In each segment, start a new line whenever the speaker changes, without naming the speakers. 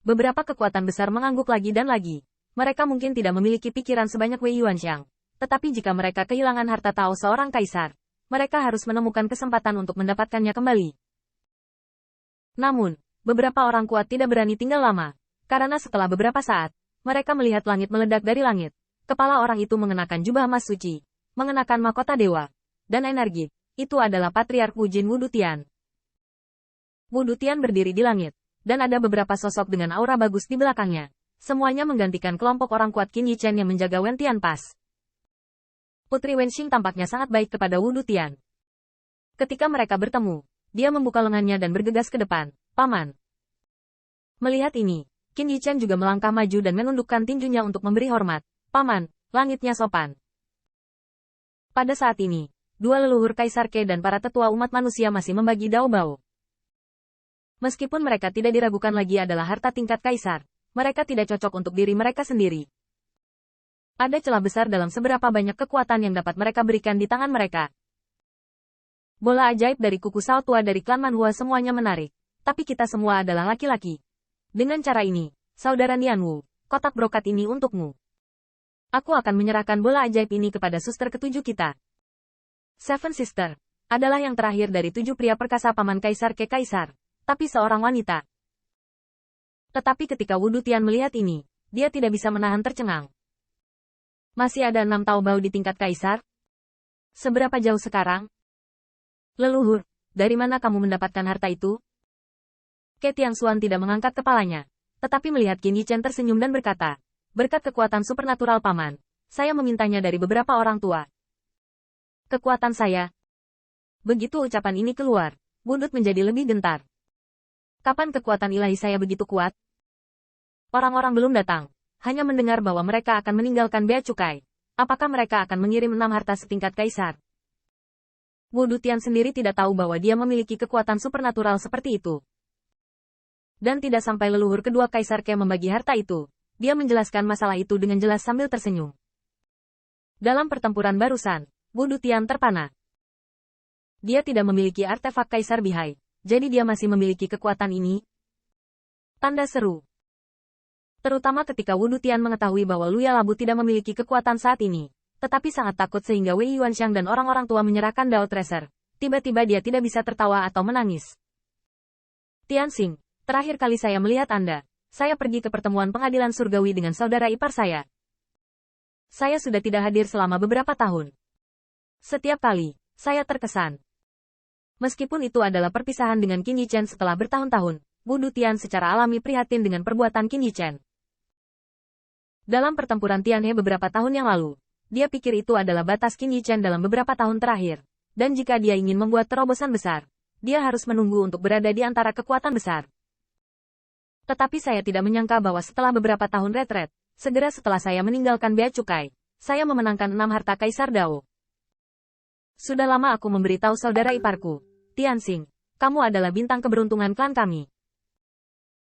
Beberapa kekuatan besar mengangguk lagi dan lagi. Mereka mungkin tidak memiliki pikiran sebanyak Wei Yuanxiang. Tetapi jika mereka kehilangan harta Tao seorang kaisar, mereka harus menemukan kesempatan untuk mendapatkannya kembali. Namun, beberapa orang kuat tidak berani tinggal lama. Karena setelah beberapa saat, mereka melihat langit meledak dari langit. Kepala orang itu mengenakan jubah emas suci, mengenakan mahkota dewa, dan energi. Itu adalah Patriark Wujin Wudutian. Wudutian berdiri di langit, dan ada beberapa sosok dengan aura bagus di belakangnya. Semuanya menggantikan kelompok orang kuat Qin Yichen yang menjaga Wen Tianpas. Putri Wenxing tampaknya sangat baik kepada Wudutian. Ketika mereka bertemu, dia membuka lengannya dan bergegas ke depan. Paman. Melihat ini, Qin Yichen juga melangkah maju dan menundukkan tinjunya untuk memberi hormat. Paman, langitnya sopan. Pada saat ini, dua leluhur Kaisar Ke dan para tetua umat manusia masih membagi Dao Bao. Meskipun mereka tidak diragukan lagi adalah harta tingkat kaisar, mereka tidak cocok untuk diri mereka sendiri. Ada celah besar dalam seberapa banyak kekuatan yang dapat mereka berikan di tangan mereka. Bola ajaib dari kuku Sao tua dari klan Manhua semuanya menarik, tapi kita semua adalah laki-laki. Dengan cara ini, saudara Nianwu, kotak brokat ini untukmu. Aku akan menyerahkan bola ajaib ini kepada suster ketujuh kita. Seven Sister adalah yang terakhir dari 7 pria perkasa paman Kaisar Ke Kaisar. Tapi seorang wanita. Tetapi ketika Wudutian melihat ini, dia tidak bisa menahan tercengang. Masih ada 6 Tao Bao di tingkat kaisar? Seberapa jauh sekarang? Leluhur, dari mana kamu mendapatkan harta itu? Ke Tianxuan tidak mengangkat kepalanya, tetapi melihat Qin Yichen tersenyum dan berkata, berkat kekuatan supernatural paman, saya memintanya dari beberapa orang tua. Kekuatan saya. Begitu ucapan ini keluar, Wudut menjadi lebih gentar. Kapan kekuatan ilahi saya begitu kuat? Orang-orang belum datang, hanya mendengar bahwa mereka akan meninggalkan bea cukai. Apakah mereka akan mengirim 6 harta setingkat kaisar? Wudutian sendiri tidak tahu bahwa dia memiliki kekuatan supernatural seperti itu. Dan tidak sampai leluhur kedua Kaisar Ke membagi harta itu, dia menjelaskan masalah itu dengan jelas sambil tersenyum. Dalam pertempuran barusan, Wudutian terpana. Dia tidak memiliki artefak Kaisar Bihai. Jadi dia masih memiliki kekuatan ini? Tanda seru. Terutama ketika Wudutian mengetahui bahwa Luya Labu tidak memiliki kekuatan saat ini, tetapi sangat takut sehingga Wei Yuanxiang dan orang-orang tua menyerahkan Dao Tracer. Tiba-tiba dia tidak bisa tertawa atau menangis. Tianxing, terakhir kali saya melihat Anda, saya pergi ke pertemuan pengadilan surgawi dengan saudara ipar saya. Saya sudah tidak hadir selama beberapa tahun. Setiap kali, saya terkesan. Meskipun itu adalah perpisahan dengan Qin Yichen setelah bertahun-tahun, Wudutian secara alami prihatin dengan perbuatan Qin Yichen. Dalam pertempuran Tianhe beberapa tahun yang lalu, dia pikir itu adalah batas Qin Yichen dalam beberapa tahun terakhir, dan jika dia ingin membuat terobosan besar, dia harus menunggu untuk berada di antara kekuatan besar. Tetapi saya tidak menyangka bahwa setelah beberapa tahun retret, segera setelah saya meninggalkan bea cukai, saya memenangkan 6 harta Kaisar Dao. Sudah lama aku memberitahu saudara iparku, Tianxing, kamu adalah bintang keberuntungan klan kami.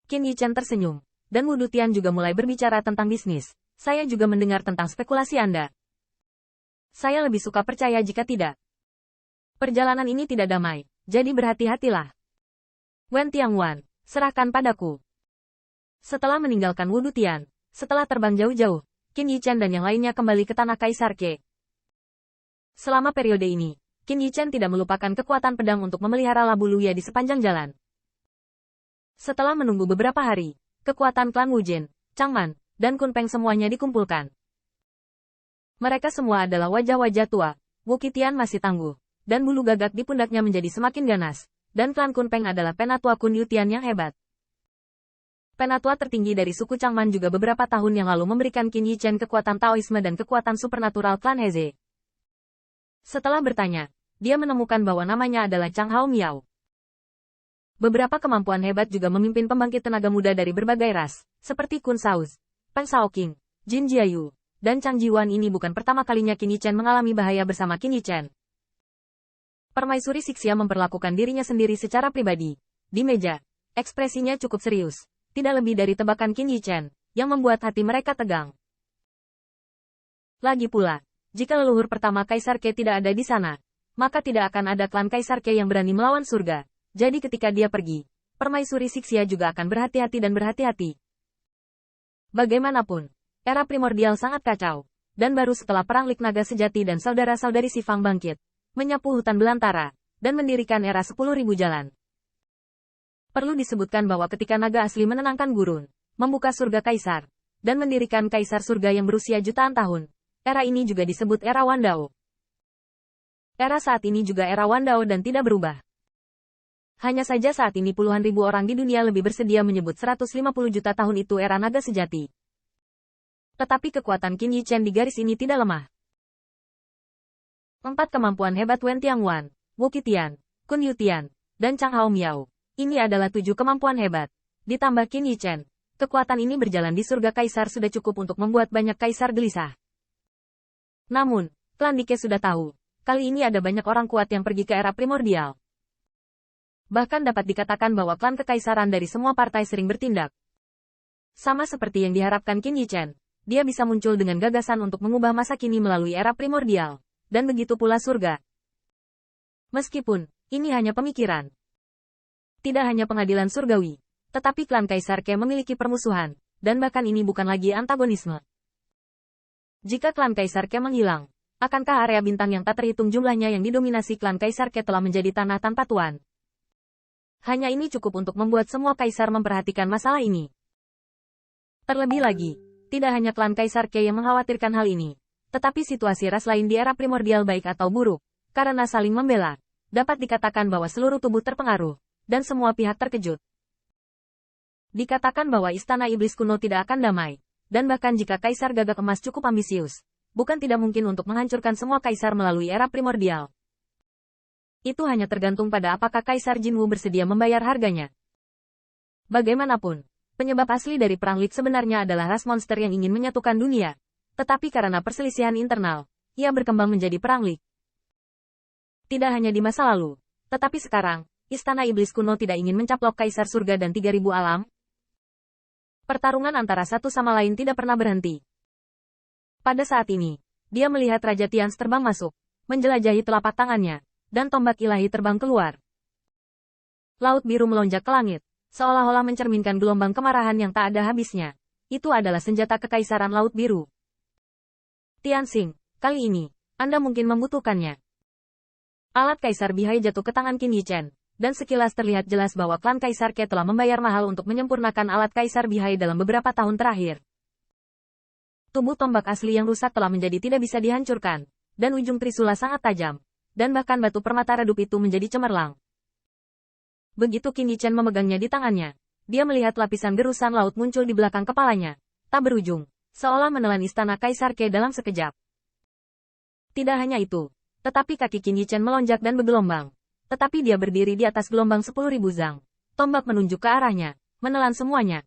Qin Yichen tersenyum, dan Wudutian juga mulai berbicara tentang bisnis. Saya juga mendengar tentang spekulasi Anda. Saya lebih suka percaya jika tidak. Perjalanan ini tidak damai, jadi berhati-hatilah. Wen Tianguan, serahkan padaku. Setelah meninggalkan Wudutian, setelah terbang jauh-jauh, Qin Yichen dan yang lainnya kembali ke tanah Kaisar Ke. Selama periode ini, Qin Yichen tidak melupakan kekuatan pedang untuk memelihara labu Luya di sepanjang jalan. Setelah menunggu beberapa hari, kekuatan klan Wujin, Changman, dan Kunpeng semuanya dikumpulkan. Mereka semua adalah wajah-wajah tua, Wu Qitian masih tangguh, dan bulu gagak di pundaknya menjadi semakin ganas, dan klan Kunpeng adalah penatua Kun Yutian yang hebat. Penatua tertinggi dari suku Changman juga beberapa tahun yang lalu memberikan Qin Yichen kekuatan Taoisme dan kekuatan supernatural klan Heze. Setelah bertanya, dia menemukan bahwa namanya adalah Chang Hao Miao. Beberapa kemampuan hebat juga memimpin pembangkit tenaga muda dari berbagai ras, seperti Kun Sauz, Peng Shaoqing, Jin Jiayu, dan Chang Jiwan. Ini bukan pertama kalinya Qin Yichen mengalami bahaya bersama Qin Yichen. Permaisuri Sixia memperlakukan dirinya sendiri secara pribadi. Di meja, ekspresinya cukup serius, tidak lebih dari tebakan Qin Yichen, yang membuat hati mereka tegang. Lagi pula, jika leluhur pertama Kaisar Ke tidak ada di sana, maka tidak akan ada klan Kaisar Ke yang berani melawan surga. Jadi ketika dia pergi, Permaisuri Sixia juga akan berhati-hati dan berhati-hati. Bagaimanapun, era primordial sangat kacau, dan baru setelah Perang Lik Naga Sejati dan saudara-saudari Sifang bangkit, menyapu hutan belantara, dan mendirikan era 10.000 jalan. Perlu disebutkan bahwa ketika naga asli menenangkan gurun, membuka surga kaisar, dan mendirikan kaisar surga yang berusia jutaan tahun, era ini juga disebut era Wandao. Era saat ini juga era Wandao dan tidak berubah. Hanya saja saat ini puluhan ribu orang di dunia lebih bersedia menyebut 150 juta tahun itu era naga sejati. Tetapi kekuatan Qin Yi Chen di garis ini tidak lemah. 4 kemampuan hebat Wen Tianguan, Wu Qitian, Kun Yutian, dan Chang Hao Miao. Ini adalah 7 kemampuan hebat. Ditambah Qin Yi Chen, kekuatan ini berjalan di surga kaisar sudah cukup untuk membuat banyak kaisar gelisah. Namun, klan Dike sudah tahu, kali ini ada banyak orang kuat yang pergi ke era primordial. Bahkan dapat dikatakan bahwa klan kekaisaran dari semua partai sering bertindak. Sama seperti yang diharapkan Qin Yi Chen, dia bisa muncul dengan gagasan untuk mengubah masa kini melalui era primordial, dan begitu pula surga. Meskipun, ini hanya pemikiran. Tidak hanya pengadilan surgawi, tetapi klan Kaisar Ke memiliki permusuhan, dan bahkan ini bukan lagi antagonisme. Jika klan Kaisar Ke menghilang, akankah area bintang yang tak terhitung jumlahnya yang didominasi klan Kaisar Ke telah menjadi tanah tanpa tuan? Hanya ini cukup untuk membuat semua kaisar memperhatikan masalah ini. Terlebih lagi, tidak hanya klan Kaisar Ke yang mengkhawatirkan hal ini, tetapi situasi ras lain di era primordial baik atau buruk, karena saling membela, dapat dikatakan bahwa seluruh tubuh terpengaruh, dan semua pihak terkejut. Dikatakan bahwa Istana Iblis Kuno tidak akan damai, dan bahkan jika Kaisar Gagak Emas cukup ambisius, bukan tidak mungkin untuk menghancurkan semua kaisar melalui era primordial. Itu hanya tergantung pada apakah Kaisar Jinwu bersedia membayar harganya. Bagaimanapun, penyebab asli dari Perang Lik sebenarnya adalah ras monster yang ingin menyatukan dunia. Tetapi karena perselisihan internal, ia berkembang menjadi Perang Lik. Tidak hanya di masa lalu, tetapi sekarang, Istana Iblis Kuno tidak ingin mencaplok Kaisar Surga dan 3.000 alam. Pertarungan antara satu sama lain tidak pernah berhenti. Pada saat ini, dia melihat Raja Tians terbang masuk, menjelajahi telapak tangannya, dan tombak ilahi terbang keluar. Laut biru melonjak ke langit, seolah-olah mencerminkan gelombang kemarahan yang tak ada habisnya. Itu adalah senjata kekaisaran Laut Biru. Tianxing, kali ini, Anda mungkin membutuhkannya. Alat Kaisar Bihai jatuh ke tangan Qin Yi Chen, dan sekilas terlihat jelas bahwa klan Kaisar Ke telah membayar mahal untuk menyempurnakan alat Kaisar Bihai dalam beberapa tahun terakhir. Tubuh tombak asli yang rusak telah menjadi tidak bisa dihancurkan, dan ujung trisula sangat tajam. Dan bahkan batu permata redup itu menjadi cemerlang. Begitu Qin Yi Chen memegangnya di tangannya, dia melihat lapisan gerusan laut muncul di belakang kepalanya, tak berujung, seolah menelan istana Kaisar Ke dalam sekejap. Tidak hanya itu, tetapi kaki Qin Yi Chen melonjak dan bergelombang, tetapi dia berdiri di atas gelombang 10.000 zang. Tombak menunjuk ke arahnya, menelan semuanya.